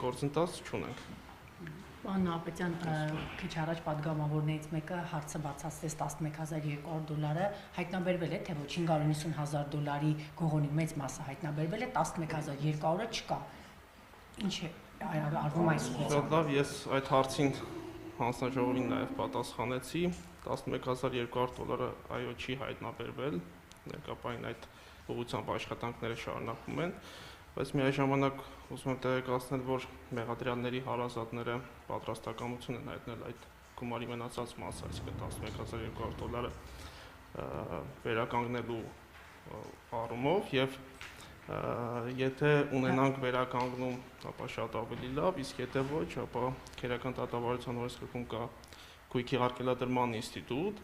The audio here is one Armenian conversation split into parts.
գործընթաց չունենք։ Պարոն Նահապետյան, քիչ առաջ падգամավորներից մեկը հարցը բացացրեց $11,200 հայտնաբերվել է, թե ոչ $590,000 գողոնի մեծ մասը հայտնաբերվել է, $11,200-ը չկա։ Ինչ է արվում այս ուղղությամբ։ Շատ լավ, ես այդ հարցին հանձնաժողովին նաև պատասխանեցի, $11,200 այո չի հայտնաբերվել, ներկայապահին այդ ուղղությամբ աշխատանքները շարունակվում են, բայց միաժամանակ ուզում եմ տեղեկացնել, որ մեղադրյալների հարազատները պատրաստակամություն են հայտնել այդ գումարի մնացած մասը, այսինքն $11,200 վերականգնելու առումով եւ եթե ունենանք վերականգնում, ապա շատ ավելի լավ, իսկ եթե ոչ, ապա քերական դատավարության օրենսգրքում կա գույքի արգելադրման ինստիտուտ,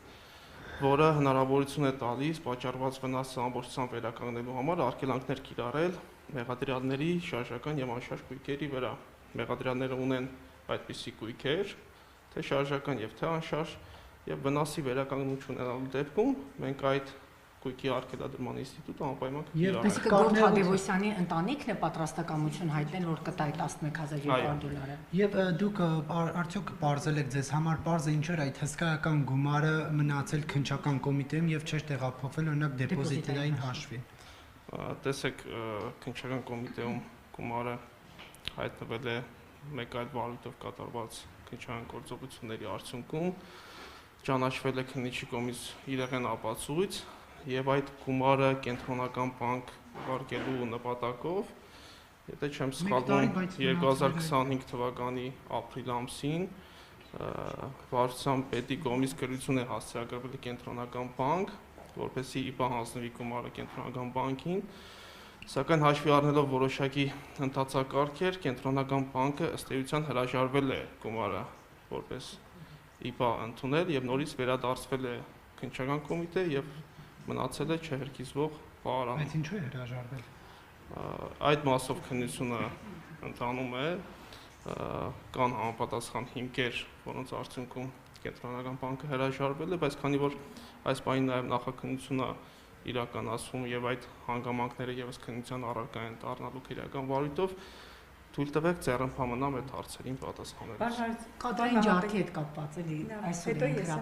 որը հնարավորություն է տալիս պատճառված վնասը ամբողջությամբ վերականգնելու համար արգելանքներ կիրառել մեղադրյալների շարժական եւ անշարժ գույքերի վրա։ Մեղադրյալները ունեն այդպիսի գույքեր, թե շարժական եւ թե անշարժ, եւ վնասի վերականգնում չունենալու դեպքում մենք այդ գույքի արգելադրման ինստիտուտը անպայման կիրառենք։ Իսկ Գորգ Թադևոսյանի ընտանիքն է պատրաստակամություն հայտնել, որ կտա այդ $11,200-ը։ Եվ դուք արդյոք պարզել եք ձեզ համար պարզ է ինչեր այդ հսկայական գումարը մնացել քննչական կոմիտեում եւ չէր տեղափոխվել օրինակ դեպոզիտային հաշվի։ Տեսեք, քննչական կոմիտեում գումարը հայտնվել է մեկ այլ վարույթով կատարված քննչական գործողությունների արդյունքում, ճանաչվել է քննիչի կողմից իրեղեն ապացույց եւ այդ գումարը կենտրոնական բանկ ուղարկելու նպատակով, եթե չեմ սխալվում, 2025 թվականի ապրիլ ամսին վարչության պետի կողմից գրություն է հասցեագրվել կենտրոնական բանկ, որպեսզի ԻՊԱ հանձնվի գումարը կենտրոնական բանկին, սակայն հաշվի առնելով որոշակի ընթացակարգեր, կենտրոնական բանկը ըստ էության հրաժարվել է գումարը որպես ԻՊԱ ընդունել եւ նորից վերադարձվել է քննչական կոմիտե եւ մնացել է չհրկիզվող պահարան։ Բայց ինչու է հրաժարվել։ Այդ մասով քննությունը ընթանում է, կան համապատասխան հիմքեր, որոնց արդյունքում կենտրոնական բանկը հրաժարվել է, բայց քանի որ այս բանի նաև նախաքննությունը իրականացվում եւ այդ հանգամանքները եւս քննության առարկա են դառնալու քրեական վարույթով, թույլ տվեք ձեռնփամնամ այդ հարցերին պատասխանել։ Կադրային ջարդի հետ կապված էլի այսօր